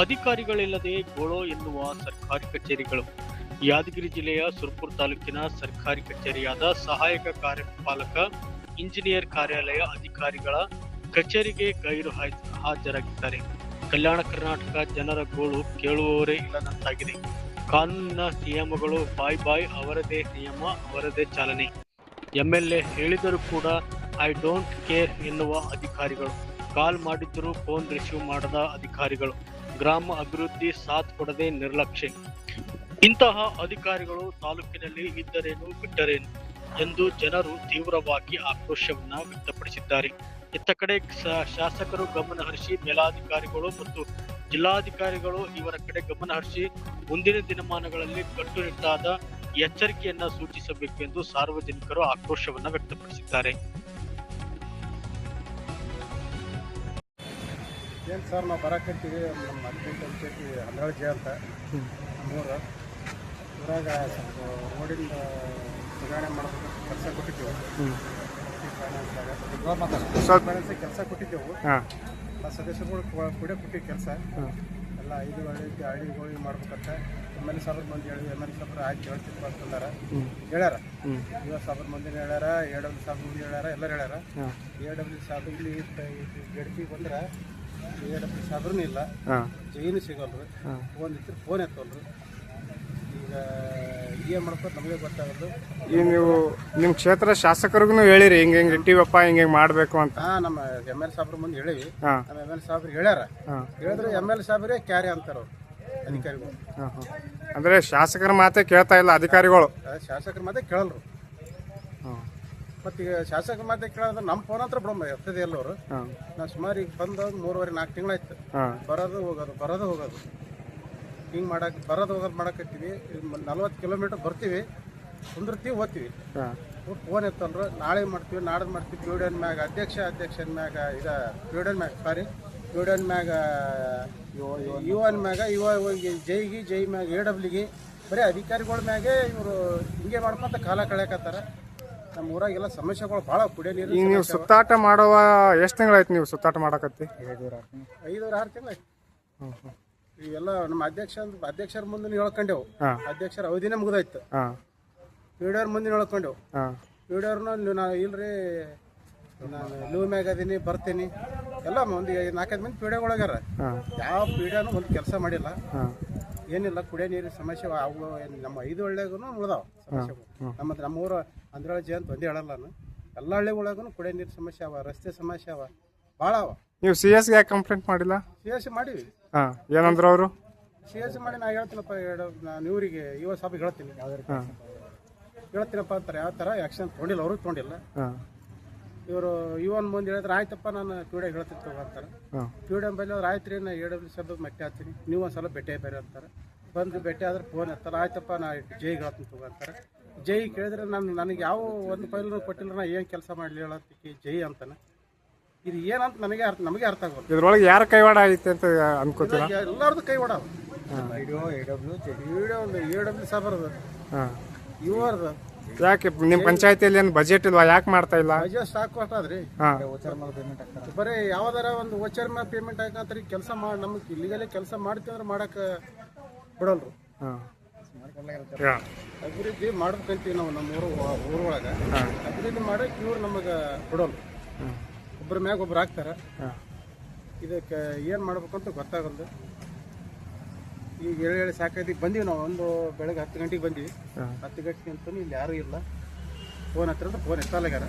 ಅಧಿಕಾರಿಗಳಿಲ್ಲದೆ ಗೋಳೋ ಎನ್ನುವ ಸರ್ಕಾರಿ ಕಚೇರಿಗಳು. ಯಾದಗಿರಿ ಜಿಲ್ಲೆಯ ಸುರಪುರ ತಾಲೂಕಿನ ಸರ್ಕಾರಿ ಕಚೇರಿಯಾದ ಸಹಾಯಕ ಕಾರ್ಯಪಾಲಕ ಇಂಜಿನಿಯರ್ ಕಾರ್ಯಾಲಯ ಅಧಿಕಾರಿಗಳ ಕಚೇರಿಗೆ ಗೈರು ಹಾಜರಾಗಿದ್ದಾರೆ. ಕಲ್ಯಾಣ ಕರ್ನಾಟಕ ಜನರ ಗೋಳು ಕೇಳುವವರೇ ಇಲ್ಲದಂತಾಗಿದೆ. ಕಾನೂನಿನ ನಿಯಮಗಳು ಬಾಯ್ ಅವರದೇ ನಿಯಮ, ಅವರದೇ ಚಾಲನೆ. ಎಂಎಲ್ಎ ಹೇಳಿದರೂ ಕೂಡ ಐ ಡೋಂಟ್ ಕೇರ್ ಎನ್ನುವ ಅಧಿಕಾರಿಗಳು, ಕಾಲ್ ಮಾಡಿದ್ದರೂ ಫೋನ್ ರಿಸೀವ್ ಮಾಡದ ಅಧಿಕಾರಿಗಳು, ಗ್ರಾಮ ಅಭಿವೃದ್ಧಿ ಸಾಥ್ ಕೊಡದೆ ನಿರ್ಲಕ್ಷ್ಯ. ಇಂತಹ ಅಧಿಕಾರಿಗಳು ತಾಲೂಕಿನಲ್ಲಿ ಇದ್ದರೇನು ಬಿಟ್ಟರೇನು ಎಂದು ಜನರು ತೀವ್ರವಾಗಿ ಆಕ್ರೋಶವನ್ನ ವ್ಯಕ್ತಪಡಿಸಿದ್ದಾರೆ. ಇತ್ತ ಕಡೆ ಶಾಸಕರು ಗಮನ ಹರಿಸಿ, ಮೇಲಾಧಿಕಾರಿಗಳು ಮತ್ತು ಜಿಲ್ಲಾಧಿಕಾರಿಗಳು ಇವರ ಕಡೆ ಗಮನ ಹರಿಸಿ ಮುಂದಿನ ದಿನಮಾನಗಳಲ್ಲಿ ಕಟ್ಟುನಿಟ್ಟಾದ ಎಚ್ಚರಿಕೆಯನ್ನ ಸೂಚಿಸಬೇಕು ಎಂದು ಸಾರ್ವಜನಿಕರು ಆಕ್ರೋಶವನ್ನ ವ್ಯಕ್ತಪಡಿಸಿದ್ದಾರೆ. ಏನು ಸರ್, ನಾವು ಬರಕತ್ತೀವಿ. ನಮ್ಮ ಹದಿನೆಂಟು ಪಂಚಾಯತಿ ಹಂದ್ರಾಳಜಿ ಅಂತ ನಮ್ಮೂರು ಊರಾಗ ಸ್ವಲ್ಪ ರೋಡಿಂದ ಸುಧಾರಣೆ ಮಾಡೋದಕ್ಕೆ ಕೆಲಸ ಕೊಟ್ಟಿದ್ದೆವು. ಕೆಲಸ ಕೊಟ್ಟಿದ್ದೆವು. ಆ ಸದಸ್ಯರುಗಳು ಕೂಡ ಕೊಟ್ಟಿದ್ದು ಕೆಲಸ ಎಲ್ಲ 5 ಹಳ್ಳಿಗಳಿಗೆ ಮಾಡ್ಬೇಕಂತ ಎಮ್.ಎಲ್.ಎ ಸಾಬ್ರ ಮಂದಿ ಹೇಳಿ, ಎಮ್.ಎಲ್.ಎ ಸಾಬ್ರ ಆಯ್ತು ಹೇಳ್ತಿತ್ತು ಅಂತಂದಾರ, ಹೇಳ್ಯಾರ. ಯುವ ಸಾಬ್ರ ಮಂದಿನ ಹೇಳ್ಯಾರ, ಎ.ಡಬ್ಲ್ಯೂ ಸಾಬ್ರ ಮಂದಿ ಹೇಳ್ಯಾರ, ಎಲ್ಲರೂ ಹೇಳ್ಯಾರ. ಎ.ಡಬ್ಲ್ಯೂ ಸಾಬ್ರ ಇಲ್ಲಿ ಗಡ್ಪಿಗೆ ಬಂದ್ರೆ ಎ.ಡಬ್ಲ್ಯೂ ಸಾಬ್ರೂ ಇಲ್ಲ, ಜೈನು ಸಿಗಲ್ರು, ಫೋನ್ ಇತ್ತು ಫೋನ್ ಎತ್ತಲ್ರು. ಈಗ ಏನು ಮಾಡ್ಬೇಕು ನಮಗೆ ಗೊತ್ತಾಗಲ್ಲ. ಈಗ ನೀವು ನಿಮ್ಮ ಕ್ಷೇತ್ರ ಶಾಸಕರಿಗೂ ಹೇಳಿರಿ ಹಿಂಗೆ ಇಟ್ಟಿವಪ್ಪ, ಹಿಂಗೆ ಮಾಡಬೇಕು ಅಂತ? ನಮ್ಮ ಎಮ್.ಎಲ್.ಎ ಸಾಬ್ರ ಮುಂದೆ ಹೇಳಿವಿ. ನಮ್ಮ ಎಮ್.ಎಲ್.ಎ ಸಾಬ್ರು ಹೇಳ್ಯಾರ. ಹೇಳಿದ್ರೆ ಎಮ್.ಎಲ್.ಎ ಸಾಬ್ರೇ ಕ್ಯಾರಿ ಅಂತಾರ ಅವ್ರು ಅಧಿಕಾರಿಗಳು. ಅಂದ್ರೆ ಶಾಸಕರ ಮಾತೇ ಕೇಳ್ತಾ ಇಲ್ಲ ಅಧಿಕಾರಿಗಳು. ಶಾಸಕರ ಮಾತೇ ಕೇಳಲ್ರು. ಮತ್ತು ಈಗ ಶಾಸಕರ ಮಾತೇ ಕೇಳಿದ್ರೆ ನಮ್ಮ ಫೋನ್ ಹತ್ರ ಬಿಡಮ್ಮ ಎರ್ತದೆ ಎಲ್ಲವರು. ನಾವು ಸುಮಾರು ಈಗ ಬಂದು 3-4 ತಿಂಗಳಾಯ್ತು. ಬರೋದು ಹೋಗೋದು ಹಿಂಗೆ ಬರೋದು ಹೋಗೋದು ಮಾಡಕತ್ತೀವಿ. 40 ಕಿಲೋಮೀಟರ್ ಬರ್ತೀವಿ, ಕುಂದಿರ್ತೀವಿ, ಓದ್ತೀವಿ. ಫೋನ್ ಎತ್ತಲ್ರು. ನಾಳೆ ಮಾಡ್ತೀವಿ, ನಾಡ್ದು ಮಾಡ್ತೀವಿ. ಪ್ಯೂಡನ್ ಮ್ಯಾಗ ಅಧ್ಯಕ್ಷನ ಮ್ಯಾಗ ಪ್ಯೂಡನ್ ಮ್ಯಾಗ ಯುವನ್ ಮ್ಯಾಗ ಜೈ ಮ್ಯಾಗ ಎ.ಡಬ್ಲ್ಯೂಗೆ ಬರೀ ಅಧಿಕಾರಿಗಳ ಮ್ಯಾಗೆ ಇವರು ಹಿಂಗೆ ಮಾಡ್ಕೊಂತ ಕಾಲ ಕಳೆಯಕತ್ತಾರ. ನಮ್ಮ ಊರಾಗೆಲ್ಲ ಸಮಸ್ಯೆಗಳು ಭಾಳ. ಕುಡಿಯೋ ನೀರು. ಈಗ ನೀವು ಸುತ್ತಾಟ ಮಾಡುವ ಎಷ್ಟು ತಿಂಗಳಾಯ್ತು ನೀವು ಸುತ್ತಾಟ ಮಾಡಕತ್ತಿ? 5-6 ತಿಂಗಳಾಯ್ತು. ಇವೆಲ್ಲ ನಮ್ಮ ಅಧ್ಯಕ್ಷರ ಮುಂದೆ ಹೇಳ್ಕೊಂಡೆವು. ಅಧ್ಯಕ್ಷರ ಅವಧಿನೇ ಮುಗಿದಾಯ್ತು. ಪೀಡಿಯವ್ರ ಮುಂದೆ ಹೇಳ್ಕೊಂಡೆವು. ಪೀಡಿಯವ್ರನ್ನ ನಾನು ಇಲ್ರಿ, ನಾನು ಲೀವ್ ಮ್ಯಾಗ ಅದೀನಿ, ಬರ್ತೀನಿ. ಎಲ್ಲ ಒಂದು 4-5 ಮಂದಿ ಪೀಡಿಯೋಗಳಾಗ್ಯಾರ. ಯಾವ ಪೀಡಿಯೋನು ಒಂದು ಕೆಲಸ ಮಾಡಿಲ್ಲ, ಏನಿಲ್ಲ. ಕುಡಿಯೋ ನೀರಿನ ಸಮಸ್ಯೆ ಅವು ನಮ್ಮ 5 ಹಳ್ಳಿಯಾಗೂ ಉಳ್ದಾವ ಸಮಸ್ಯೆಗಳು. ನಮ್ಮ ಊರು ಹಂದ್ರಾಳಜಿ ಅಂತ ಒಂದೇ ಹೇಳಲ್ಲ ನಾನು. ಎಲ್ಲ ಹಳ್ಳಿಗಳಾಗೂ ಕುಡಿಯೋ ನೀರಿನ ಸಮಸ್ಯೆ ಅವ, ರಸ್ತೆ ಸಮಸ್ಯೆ ಅವ, ಭಾಳ ಅವ. ನೀವು CS ಗೆ ಕಂಪ್ಲೇಂಟ್ ಮಾಡಿಲ್ಲ? CS ಮಾಡೀವಿ. ಏನಂದ್ರು ಅವರು? CS ಮಾಡಿ ನಾ ಹೇಳ್ತೀನಪ್ಪ, ನಾನು ಇವರಿಗೆ ಯುವ ಸಾಬಿಗೆ ಹೇಳ್ತೀನಪ್ಪ ಅಂತಾರೆ. ಯಾವ ಥರ ಆ್ಯಕ್ಷನ್ ತೊಗೊಂಡಿಲ್ಲ, ಅವ್ರಿಗೆ ತೊಗೊಂಡಿಲ್ಲ. ಇವರು ಯುವನ್ ಮುಂದೆ ಹೇಳಿದ್ರೆ ಆಯ್ತಪ್ಪ ನಾನು ಪ್ಯೂಡಿಯಾಗ ಹೇಳ್ತೀನಿ ತಗೋ ಅಂತಾರೆ. ಪ್ಯೂಡಿಯ ಬಲ್ಲಿ ಅವ್ರು ಆಯ್ತು ರೀ, ನಾ ಎ.ಡಬ್ಲ್ಯೂ ಸಾಬ್ರಿಗೆ ಭೇಟಿ ಆಗ್ತೀನಿ, ನೀವು ಒಂದು ಸಲ ಭೇಟಿ ಬೇರೆ ಅಂತಾರೆ. ಬಂದು ಭೇಟಿ ಆದ್ರೆ ಫೋನ್ ಎತ್ತಾರೆ. ಆಯ್ತಪ್ಪ ನಾ ಜೈಗೆ ಹೇಳ್ತೀನಿ ತಗೋ ಅಂತಾರೆ. ಜೈ ಕೇಳಿದ್ರೆ ನನಗೆ ಯಾವ ಒಂದು ಫೈಲ್ನೂ ಕೊಟ್ಟಿಲ್ಲ, ನಾ ಏನು ಕೆಲಸ ಮಾಡಲಿ ಹೇಳತ್ತಿ ಜೈ ಅಂತಾನೆ. ಇದು ಏನಂತ ನಮಗೆ ಅರ್ಥ ಆಗೋದು. ಇದ್ರೊಳಗೆ ಯಾರ ಕೈವಾಡ ಐತೆ ಅಂತ ಅನ್ಕೋತೀರ? ಎಲ್ಲರದ್ದು ಕೈವಾಡ. ಎ.ಡಬ್ಲ್ಯೂ ಸಾಬ್ರದು, ಇವರದು. ಯಾಕೆ ನಿಮ್ಮ ಪಂಚಾಯತಿಯಲ್ಲಿ ಏನು ಬಜೆಟ್ ಇಲ್ವಾ? ಯಾಕೆ ಮಾಡ್ತಾ ಇಲ್ಲ? ಬಜೆಟ್ ಸಾಕು ಅಷ್ಟಾದ್ರಿ. ಬರೀ ಯಾವ್ದಾರ ಒಂದು ವೋಚರ್ ಮೇಲೆ ಪೇಮೆಂಟ್ ಹಾಕಂತಾರೆ. ಕೆಲಸ ಮಾಡಿ ನಮಗೆ ಇಲ್ಲಿಗಲ್ಲೇ ಕೆಲಸ ಮಾಡ್ತೀವಿ ಅಂದ್ರೆ ಮಾಡಕ್ಕೆ ಬಿಡಲ್ರು. ಅಭಿವೃದ್ಧಿ ಮಾಡ್ಬೇಕಂತೀವಿ ನಾವು ನಮ್ಮ ಊರೊಳಗೆ. ಅಭಿವೃದ್ಧಿ ಮಾಡಕ್ಕೆ ಇವ್ರು ನಮಗೆ ಬಿಡೋಲ್ಲ. ಒಬ್ಬರ ಮ್ಯಾಗ ಒಬ್ರು ಹಾಕ್ತಾರೆ. ಇದಕ್ಕೆ ಏನು ಮಾಡ್ಬೇಕಂತ ಗೊತ್ತಾಗಲ್ದು. ಈಗ ಹೇಳಿ ಸಾಕೈತಿ. ಬಂದೀವಿ ನಾವು ಒಂದು ಬೆಳಗ್ಗೆ 10 ಗಂಟೆಗೆ ಬಂದೀವಿ. 10 ಗಂಟೆಗೆ ಅಂತೂ ಇಲ್ಲಿ ಯಾರೂ ಇಲ್ಲ. ಫೋನ್ ಹತ್ತಿರ ಫೋನ್ ಎತ್ತಲಾಗ್ಯಾರ.